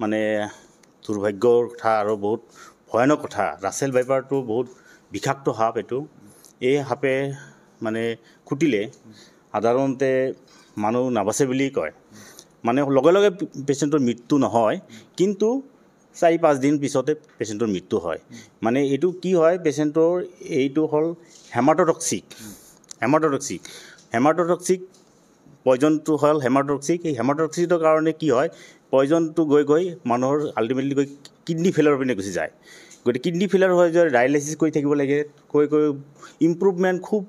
মানে দুৰ্ভাগ্যৰ কথা আৰু বহুত ভয়ানক কথা ৰাছেল ভাইপাৰটো বহুত বিষাক্ত সাপ এইটো এই সাপে মানে খুটিলে সাধাৰণতে মানুহ নাবাচে বুলি কয় মানে লগে লগে পেচেণ্টৰ মৃত্যু নহয় কিন্তু 4-5 দিন পিছতে পেচেণ্টৰ মৃত্যু হয় মানে এইটো কি হয় পেচেণ্টৰ এইটো হ'ল হেমাটটক্সিক পয়জনটো হ'ল হেমাটটক্সিক এই হেমাটটক্সিকৰ কাৰণে কি হয় পয়জনটো গৈ মানুহৰ আল্টিমেটলি গৈ কিডনি ফেইলাৰ পিনে গুচি যায় গতিকে কিডনি ফেইলাৰ হৈ যায় ডায়ালাইচিছ কৰি থাকিব লাগে কৈ ইম্প্ৰুভমেণ্ট খুব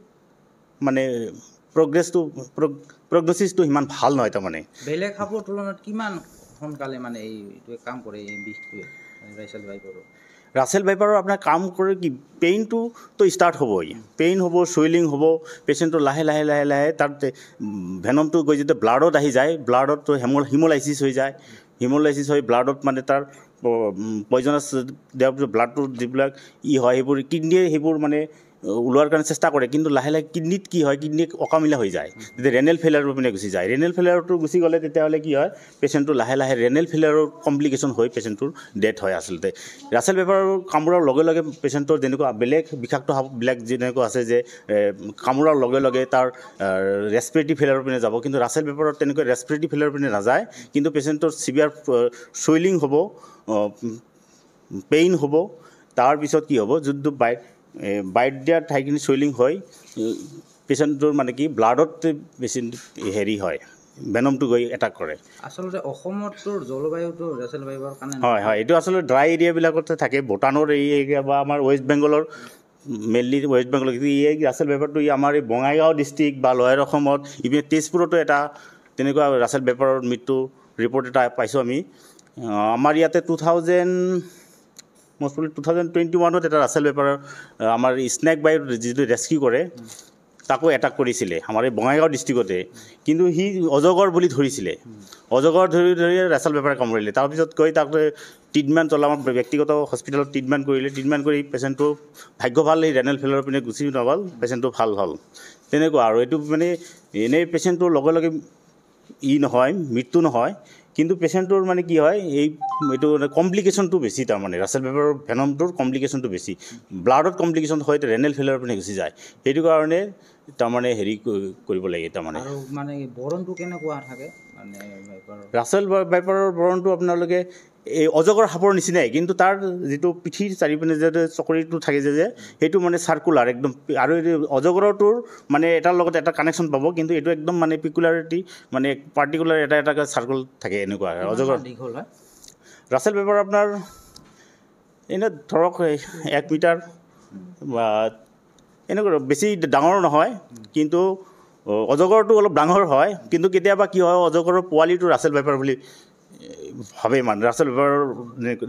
মানে প্ৰগ্ন'চিছটো ইমান ভাল নহয় তাৰমানে বেলেগ সাপৰ তুলনাত কিমান সোনকালে মানে এইটোৱে কাম কৰে এই বিষটোৱে ৰাছেল ভাইপাৰৰ আপোনাৰ কাম কৰে কি পেইনটো তো ষ্টাৰ্ট হ'বই পেইন হ'ব চুইলিং হ'ব পেচেণ্টটো লাহে তাত ভেনমটো গৈ যেতিয়া ব্লাডত আহি যায় ব্লাডত হিমোলাইচিছ হৈ যায় হিমোলাইচিছ হৈ ব্লাডত মানে তাৰ পয়জনাছ দিয়াৰ পিছত ব্লাডটো যিবিলাক হয় সেইবোৰ কিডনিয়ে সেইবোৰ মানে ওলোৱাৰ কাৰণে চেষ্টা কৰে কিন্তু লাহে কিডনিত কি হয় কিডনি অকামিলা হৈ যায় যেতিয়া ৰেনেল ফেইলাৰৰ পিনে গুচি যায় ৰেনেল ফেইলাৰটো গুচি গ'লে তেতিয়াহ'লে কি হয় পেচেণ্টটো লাহে ৰেনেল ফেইলাৰৰ কমপ্লিকেশ্যন হৈ পেচেণ্টটোৰ ডেথ হয় আচলতে ৰাছেল ভাইপাৰৰ কামোৰাৰ লগে লগে পেচেণ্টৰ যেনেকুৱা বেলেগ বিষাক্ত সাপবিলাক যেনেকুৱা আছে যে কামোৰাৰ লগে লগে তাৰ ৰেছপিৰেটৰী ফেইলাৰৰ পিনে যাব কিন্তু ৰাছেল ভাইপাৰত তেনেকৈ ৰেছপিৰেটৰী ফেইলাৰৰ পিনে নাযায় কিন্তু পেচেণ্টৰ চিভিয়াৰ চুইলিং হ'ব পেইন হ'ব তাৰপিছত কি হ'ব যোনটো বাইট দিয়াৰ ঠাইখিনি চুইলিং হয় পেচেণ্টটোৰ মানে কি ব্লাডত বেছি হেৰি হয় ভেনমটো গৈ এটাক কৰে আচলতে অসমতো জলবায়ুটো ৰাছেল ভাইপাৰৰ কাৰণে হয় এইটো আচলতে ড্ৰাই এৰিয়াবিলাকতে থাকে ভূটানৰ এই এৰিয়া বা আমাৰ ৱেষ্ট বেংগলৰ মেইনলি ৱেষ্ট বেংগলৰ এই ৰাছেল ভাইপাৰটো আমাৰ এই বঙাইগাঁও ডিষ্ট্ৰিক্ট বা লয়াৰ অসমত ইভিন তেজপুৰতো এটা তেনেকুৱা ৰাছেল ভাইপাৰৰ মৃত্যু ৰিপৰ্ট এটা পাইছোঁ আমি আমাৰ ইয়াতে 2021 এটা ৰাছেল ভাইপাৰৰ আমাৰ স্নেক বাইট যিটো ৰেস্কিউ কৰে তাকো এটাক কৰিছিলে আমাৰ এই বঙাইগাঁও ডিষ্ট্ৰিক্টতে কিন্তু সি অজগৰ বুলি ধৰিছিলে অজগৰ ধৰি ৰাছেল ভাইপাৰে কামুৰিলে তাৰপিছত গৈ তাক ট্ৰিটমেণ্ট চলাওঁ ব্যক্তিগত হস্পিটেলত ট্ৰিটমেণ্ট কৰিলে ট্ৰিটমেণ্ট কৰি পেচেণ্টটো ভাগ্য ভাল এই ৰেনেল ফেইলাৰৰ পিনে গুচি নগ'ল পেচেণ্টটো ভাল হ'ল তেনেকুৱা আৰু এইটো মানে এনেই পেচেণ্টটোৰ লগে লগে নহয় মৃত্যু নহয় কিন্তু পেচেণ্টৰ মানে কি হয় এইটো কমপ্লিকেশ্যনটো বেছি তাৰমানে ৰাছেল ভাইপাৰৰ ভেনমটোৰ কমপ্লিকেশ্যনটো বেছি ব্লাডত কমপ্লিকেশ্যন হয় ৰেনেল ফেইলাৰৰ পিনে গুচি যায় সেইটো কাৰণে তাৰমানে হেৰি কৰিব লাগে তাৰমানে আৰু মানে বৰণটো কেনেকুৱা থাকে মানে ৰাছেল ভাইপাৰৰ বৰণটো আপোনালোকে এই অজগৰ সাপৰ নিচিনাই কিন্তু তাৰ যিটো পিঠিৰ চাৰিপিনে যে চকৰিটো থাকে যে সেইটো মানে চাৰ্কুলাৰ একদম আৰু এই অজগৰটোৰ মানে এটাৰ লগত এটা কানেকশ্যন পাব কিন্তু এইটো একদম মানে পিকুলাৰিটি মানে পাৰ্টিকুলাৰ এটা চাৰ্কুল থাকে এনেকুৱা অজগৰ ৰাছেল ভাইপাৰ আপোনাৰ এনে ধৰক 1 মিটাৰ বা এনেকুৱা বেছি ডাঙৰ নহয় কিন্তু অজগৰটো অলপ ডাঙৰ হয় কিন্তু কেতিয়াবা কি হয় অজগৰৰ পোৱালিটো ৰাছেল ভাইপাৰ বুলি ভাবে মানে ৰাছেল ভাইপাৰৰ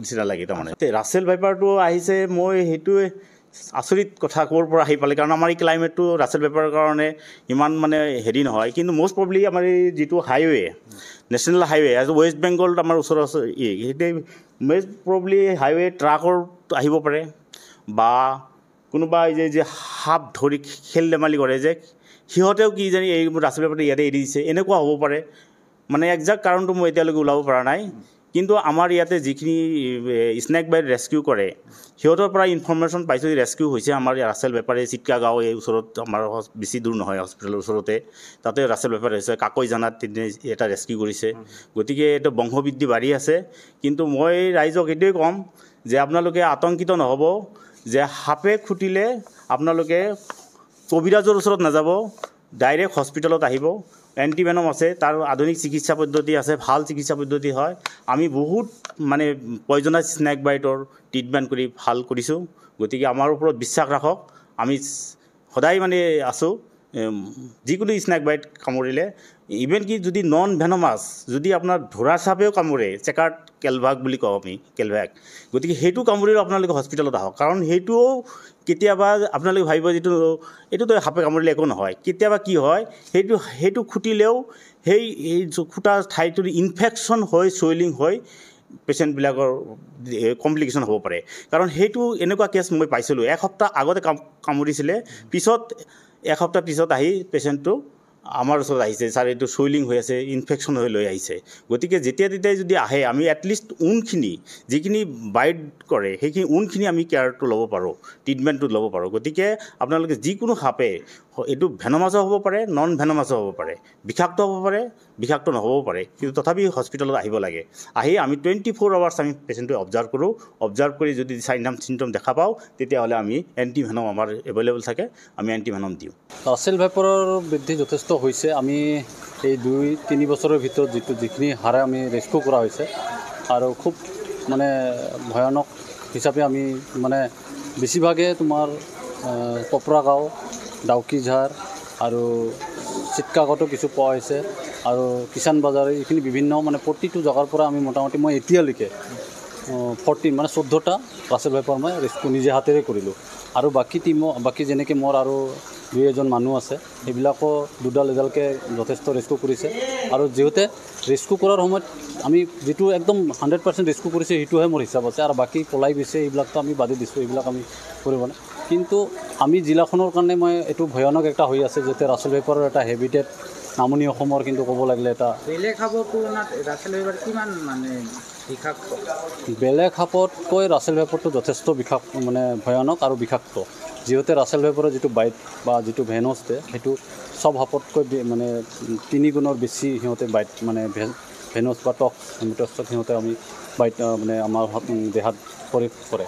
নিচিনা লাগে তাৰমানে ৰাছেল ভাইপাৰটো আহিছে মই সেইটোৱে আচৰিত কথা ক'ৰ পৰা আহি পালে কাৰণ আমাৰ এই ক্লাইমেটটো ৰাছেল ভাইপাৰৰ কাৰণে ইমান মানে হেৰি নহয় কিন্তু মষ্ট প্ৰবলি আমাৰ এই যিটো হাইৱে নেশ্যনেল হাইৱে ৱেষ্ট বেংগলত আমাৰ ওচৰত সেইটোৱে মষ্ট প্ৰবলি হাইৱে ট্ৰাকৰ আহিব পাৰে বা কোনোবা যে সাপ ধৰি খেল ধেমালি কৰে যে সিহঁতেও কি জানি এই ৰাছেল ভাইপাৰটো ইয়াতে এৰি দিছে এনেকুৱা হ'ব পাৰে মানে একজাক্ট কাৰণটো মই এতিয়ালৈকে ওলাব পৰা নাই কিন্তু আমাৰ ইয়াতে যিখিনি স্নেক বাইট ৰেস্কিউ কৰে সিহঁতৰ পৰা ইনফৰমেশ্যন পাইছোঁ ৰেস্কিউ হৈছে আমাৰ ৰাছেল ভাইপাৰে চিটকা গাঁও এই ওচৰত আমাৰ বেছি দূৰ নহয় হস্পিটেলৰ ওচৰতে তাতে ৰাছেল ভাইপাৰ হৈছে কাকৈ জানাত এটা ৰেস্কিউ কৰিছে গতিকে এইটো বংশবৃদ্ধি বাঢ়ি আছে কিন্তু মই ৰাইজক এইটোৱে ক'ম যে আপোনালোকে আতংকিত নহ'ব যে সাপে খুটিলে আপোনালোকে কবিৰাজৰ ওচৰত নাযাব ডাইৰেক্ট হস্পিটেলত আহিব এণ্টিভেনম আছে তাৰ আধুনিক চিকিৎসা পদ্ধতি আছে ভাল চিকিৎসা পদ্ধতি হয় আমি বহুত মানে পয়জনাছ স্নেক বাইটৰ ট্ৰিটমেণ্ট কৰি ভাল কৰিছোঁ গতিকে আমাৰ ওপৰত বিশ্বাস ৰাখক আমি সদায় মানে আছোঁ যিকোনো স্নেক বাইট কামুৰিলে ইভেন কি যদি নন ভেনমাছ যদি আপোনাৰ ধৰা চাপেও কামুৰে চেকাৰ্ড কেলভাক বুলি কওঁ আমি কেলভাক গতিকে সেইটো কামুৰিলেও আপোনালোকে হস্পিটেলত আহক কাৰণ সেইটোও কেতিয়াবা আপোনালোকে ভাবিব যিটো এইটোতো সাপে কামুৰিলে একো নহয় কেতিয়াবা কি হয় সেইটো খুটিলেও সেই খুটা ঠাইটোৰ ইনফেকশ্যন হৈ চুইলিং হৈ পেচেণ্টবিলাকৰ কমপ্লিকেশ্যন হ'ব পাৰে কাৰণ সেইটো এনেকুৱা কেছ মই পাইছিলোঁ 1 সপ্তাহ আগতে কামুৰিছিলে পিছত 1 সপ্তাহ পিছত আহি পেচেণ্টটো আমাৰ ওচৰত আহিছে ছাৰ এইটো চুইলিং হৈ আছে, ইনফেকশ্যন হৈ লৈ আহিছে, গতিকে যেতিয়া তেতিয়াই যদি আহে আমি এটলিষ্ট উনখিনি যিখিনি বাইট কৰে সেইখিনি উনখিনি আমি কেয়াৰটো ল'ব পাৰোঁ, ট্ৰিটমেণ্টটো ল'ব পাৰোঁ। গতিকে আপোনালোকে যিকোনো সাপে এইটো ভেনমাছো হ'ব পাৰে, নন ভেনমাছো হ'ব পাৰে, বিষাক্ত হ'ব পাৰে, বিষাক্ত নহ'বও পাৰে, কিন্তু তথাপি হস্পিটেলত আহিব লাগে। আহি আমি 24 আৱাৰ্ছ আমি পেচেণ্টটো অবজাৰ্ভ কৰোঁ, অবজাৰ্ভ কৰি যদি চাইন চিমটম দেখা পাওঁ তেতিয়াহ'লে আমি এণ্টিভেনম আমাৰ এভেইলেবল থাকে, আমি এণ্টিভেনম দিওঁ। ৰাছেল ভাইপাৰৰ বৃদ্ধি যথেষ্ট হৈছে। আমি এই 2-3 বছৰৰ ভিতৰত যিখিনি হাৰে আমি ৰেস্কিউ কৰা হৈছে আৰু খুব মানে ভয়ানক হিচাপে আমি মানে বেছিভাগে তোমাৰ পপৰা গাঁও, ডাউকিঝাৰ আৰু চিটকাগতো কিছু পোৱা হৈছে আৰু কিষাণ বাজাৰ, এইখিনি বিভিন্ন মানে প্ৰতিটো জেগাৰ পৰা আমি মোটামুটি মই এতিয়ালৈকে 14 মানে 14টা ৰাছেল ভাইপাৰ মই ৰেস্কিউ নিজে হাতেৰে কৰিলোঁ। আৰু বাকী যেনেকৈ মোৰ আৰু 2-এজন মানুহ আছে, সেইবিলাকো দুডাল এডালকৈ যথেষ্ট ৰেস্কিউ কৰিছে। আৰু যিহেতু ৰেস্কিউ কৰাৰ সময়ত আমি যিটো একদম 100% ৰেস্কিউ কৰিছে সেইটোহে মোৰ হিচাপ আছে, আৰু বাকী পলাই গৈছে এইবিলাকতো আমি বাদে দিছোঁ, এইবিলাক আমি কৰিব নাই। কিন্তু আমি জিলাখনৰ কাৰণে মই এইটো ভয়ানক এটা হৈ আছে যাতে ৰাছেল ভাইপাৰৰ এটা হেবিটেট নামনি অসমৰ কিন্তু ক'ব লাগিলে এটা বেলেগ সাপৰ তুলনাত ৰাছেল ভাইপাৰ কিমান মানে বিষাক্ত? বেলেগ সাপতকৈ ৰাছেল ভাইপাৰটো যথেষ্ট মানে ভয়ানক আৰু বিষাক্ত। যিহেতু ৰাছেল ভাইপাৰৰ যিটো বাইট বা যিটো ভেনছ দিয়ে সেইটো চব সাপতকৈ মানে 3 গুণৰ বেছি সিহঁতে বাইট মানে ভেনছ বা টক্স সিহঁতে আমি বাইট মানে আমাৰ দেহাত প্ৰয়োগ কৰে।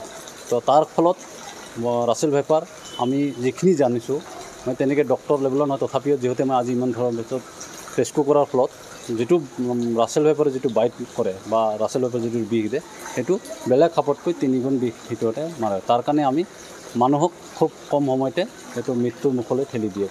তো তাৰ ফলত ৰাছেল ভাইপাৰ আমি যিখিনি জানিছোঁ মই তেনেকৈ ডক্টৰ লেভেলৰ নহয়, তথাপিও যিহেতু মই আজি ইমান ধৰণৰ ভিতৰত ৰেস্কিউ কৰাৰ ফলত যিটো ৰাছেল ভাইপাৰে যিটো বাইট কৰে বা ৰাছেল ভাইপাৰে যিটো বিষ দিয়ে সেইটো বেলেগ সাপতকৈ 3 গুণ বিষ ভিতৰতে মাৰে। তাৰ কাৰণে আমি মানুহক খুব কম সময়তে এইটো মৃত্যুৰ মুখলৈ ঠেলি দিয়ে।